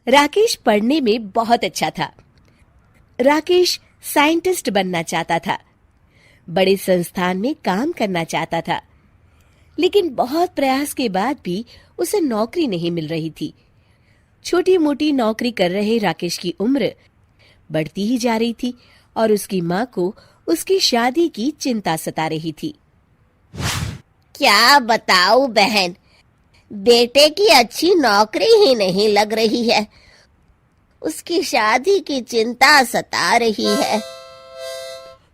राकेश पढ़ने में बहुत अच्छा था। राकेश साइंटिस्ट बनना चाहता था, बड़े संस्थान में काम करना चाहता था, लेकिन बहुत प्रयास के बाद भी उसे नौकरी नहीं मिल रही थी। छोटी मोटी नौकरी कर रहे राकेश की उम्र बढ़ती ही जा रही थी और उसकी माँ को उसकी शादी की चिंता सता रही थी। क्या बताऊं बहन, बेटे की अच्छी नौकरी ही नहीं लग रही है। उसकी शादी की चिंता सता रही है।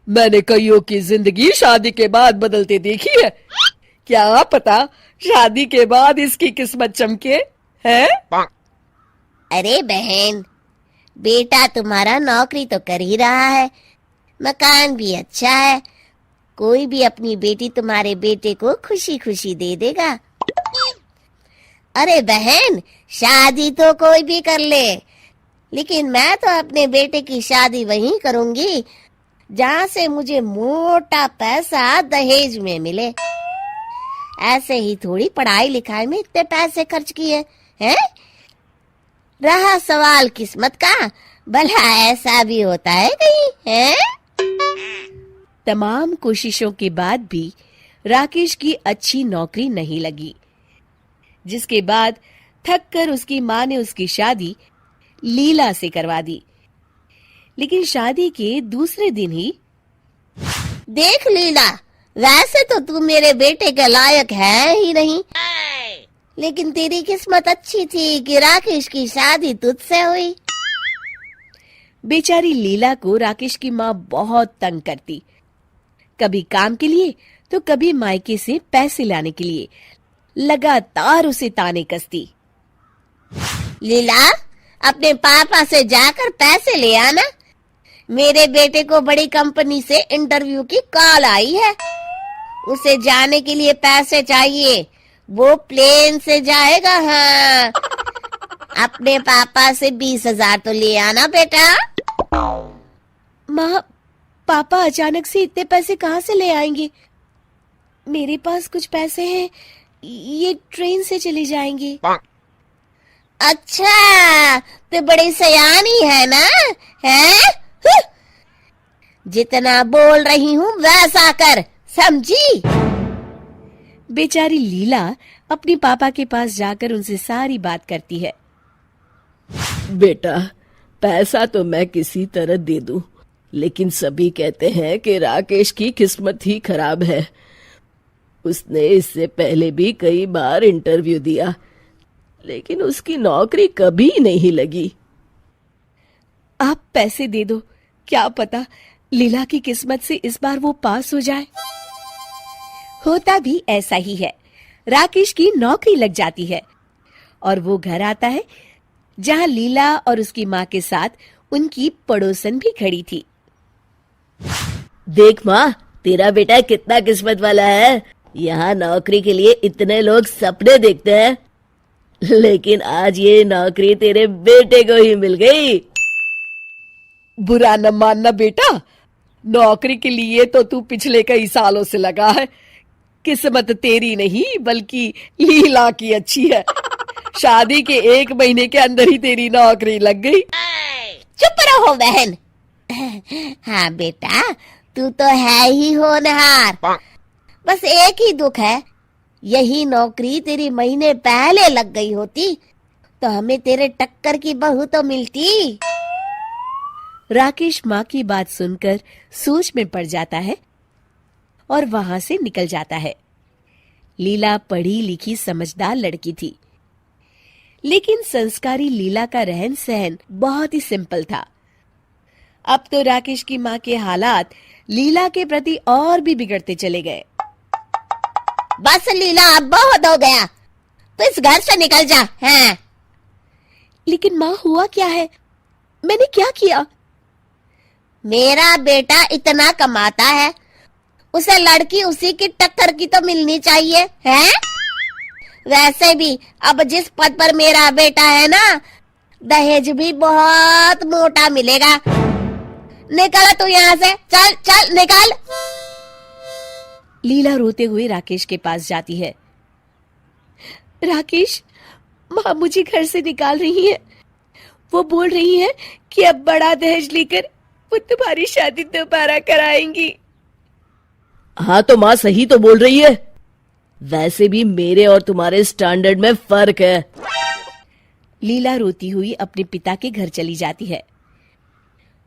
मैंने कईयों की जिंदगी शादी के बाद बदलते देखी है। क्या पता शादी के बाद इसकी किस्मत चमके है। अरे बहन, बेटा तुम्हारा नौकरी तो कर ही रहा है, मकान भी अच्छा है। कोई भी अपनी बेटी तुम्हारे बेटे को खुशी खुशी दे देगा। अरे बहन, शादी तो कोई भी कर ले, लेकिन मैं तो अपने बेटे की शादी वहीं करूंगी जहाँ से मुझे मोटा पैसा दहेज में मिले। ऐसे ही थोड़ी पढ़ाई लिखाई में इतने पैसे खर्च किए हैं। रहा सवाल किस्मत का, भला ऐसा भी होता है कहीं है? तमाम कोशिशों के बाद भी राकेश की अच्छी नौकरी नहीं लगी, जिसके बाद थक कर उसकी माँ ने उसकी शादी लीला से करवा दी। लेकिन शादी के दूसरे दिन ही देख लीला, वैसे तो तू मेरे बेटे के लायक है ही नहीं, लेकिन तेरी किस्मत अच्छी थी कि राकेश की शादी तुझसे हुई। बेचारी लीला को राकेश की माँ बहुत तंग करती, कभी काम के लिए तो कभी मायके से पैसे लाने के लिए लगातार उसे ताने कसती। लीला, अपने पापा से जाकर पैसे ले आना। मेरे बेटे को बड़ी कंपनी से इंटरव्यू की कॉल आई है। उसे जाने के लिए पैसे चाहिए, वो प्लेन से जाएगा। हाँ, अपने पापा से 20,000 तो ले आना बेटा। माँ, पापा अचानक से इतने पैसे कहाँ से ले आएंगे? मेरे पास कुछ पैसे हैं, ये ट्रेन से चली जाएंगी। अच्छा, तो बड़ी सयानी है ना? है? जितना बोल रही हूँ वैसा कर, समझी? बेचारी लीला अपने पापा के पास जाकर उनसे सारी बात करती है। बेटा, पैसा तो मैं किसी तरह दे दूं, लेकिन सभी कहते हैं कि राकेश की किस्मत ही खराब है। उसने इससे पहले भी कई बार इंटरव्यू दिया, लेकिन उसकी नौकरी कभी नहीं लगी। आप पैसे दे दो, क्या पता लीला की किस्मत से इस बार वो पास हो जाए। होता भी ऐसा ही है। राकेश की नौकरी लग जाती है और वो घर आता है जहां लीला और उसकी माँ के साथ उनकी पड़ोसन भी खड़ी थी। देख माँ, तेरा बेटा कितना किस्मत वाला है। यहाँ नौकरी के लिए इतने लोग सपने देखते हैं, लेकिन आज ये नौकरी तेरे बेटे को ही मिल गई। बुरा न मानना बेटा, नौकरी के लिए तो तू पिछले कई सालों से लगा है। किस्मत तेरी नहीं बल्कि लीला की अच्छी है। शादी के 1 महीने के अंदर ही तेरी नौकरी लग गई। चुप रहो बहन। हाँ बेटा, तू तो है ही होनहार। बस एक ही दुख है, यही नौकरी तेरी महीने पहले लग गई होती तो हमें तेरे टक्कर की बहू तो मिलती। राकेश माँ की बात सुनकर सोच में पड़ जाता है और वहां से निकल जाता है। लीला पढ़ी लिखी समझदार लड़की थी, लेकिन संस्कारी लीला का रहन सहन बहुत ही सिंपल था। अब तो राकेश की माँ के हालात लीला के प्रति और भी बिगड़ते चले गए। बस लीला, अब बहुत हो गया, तो इस घर से निकल जा। हाँ। लेकिन माँ, हुआ क्या है? मैंने क्या किया? मेरा बेटा इतना कमाता है, उसे लड़की उसी की टक्कर की तो मिलनी चाहिए है। वैसे भी अब जिस पद पर मेरा बेटा है ना, दहेज भी बहुत मोटा मिलेगा। निकल तू यहाँ से, चल चल निकल। लीला रोते हुए राकेश के पास जाती है। राकेश, माँ मुझे घर से निकाल रही है, वो बोल रही हैं कि अब बड़ा दहेज लेकर वो तुम्हारी शादी दोबारा कराएंगी। हाँ तो माँ सही तो बोल रही है। वैसे भी मेरे और तुम्हारे स्टैंडर्ड में फर्क है। लीला रोती हुई अपने पिता के घर चली जाती है।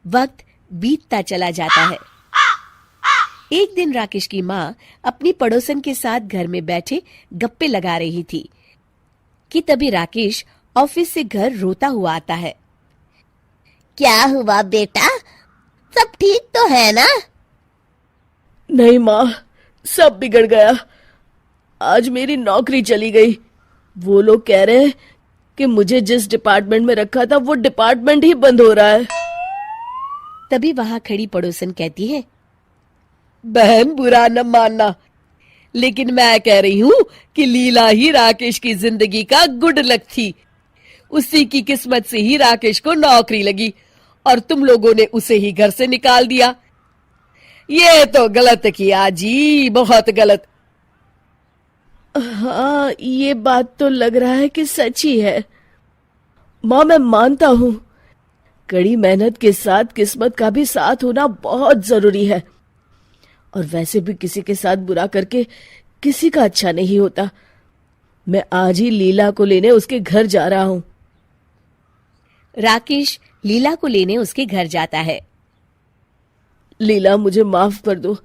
वक्त बीतता चला जाता है। एक दिन राकेश की माँ अपनी पड़ोसन के साथ घर में बैठे गप्पे लगा रही थी कि तभी राकेश ऑफिस से घर रोता हुआ आता है। क्या हुआ बेटा, सब ठीक तो है ना? नहीं माँ, सब बिगड़ गया। आज मेरी नौकरी चली गई। वो लोग कह रहे हैं कि मुझे जिस डिपार्टमेंट में रखा था वो डिपार्टमेंट ही बंद हो रहा है। तभी वहां खड़ी पड़ोसन कहती है, बहन बुरा न मानना, लेकिन मैं कह रही हूँ कि लीला ही राकेश की जिंदगी का गुड लक थी। उसी की किस्मत से ही राकेश को नौकरी लगी और तुम लोगों ने उसे ही घर से निकाल दिया। ये तो गलत किया जी, बहुत गलत। हाँ, ये बात तो लग रहा है कि सच ही है। माँ मैं मानता हूँ, कड़ी मेहनत के साथ किस्मत का भी साथ होना बहुत जरूरी है। और वैसे भी किसी के साथ बुरा करके किसी का अच्छा नहीं होता। मैं आज ही लीला को लेने उसके घर जा रहा हूँ। राकेश लीला को लेने उसके घर जाता है। लीला मुझे माफ कर दो।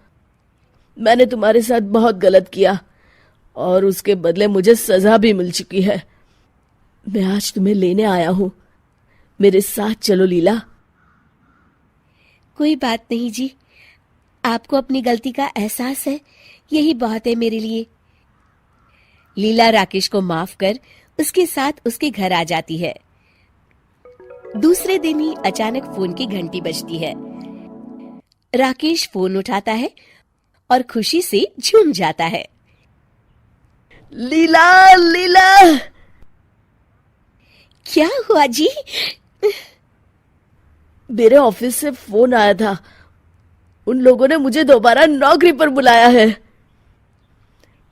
मैंने तुम्हारे साथ बहुत गलत किया और उसके बदले मुझे सजा भी मिल चुकी है। मैं आज तुम्हें लेने आया हूँ। मेरे साथ चलो लीला। कोई बात नहीं जी, आपको अपनी गलती का एहसास है, यही बहुत है मेरे लिए। लीला राकेश को माफ कर उसके साथ उसके घर आ जाती है। दूसरे दिन ही अचानक फोन की घंटी बजती है। राकेश फोन उठाता है और खुशी से झूम जाता है। लीला लीला। क्या हुआ जी? मेरे ऑफिस से फोन आया था। उन लोगों ने मुझे दोबारा नौकरी पर बुलाया है।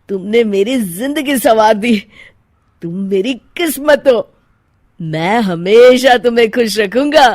तुमने मेरी जिंदगी संवार दी। तुम मेरी किस्मत हो। मैं हमेशा तुम्हें खुश रखूंगा।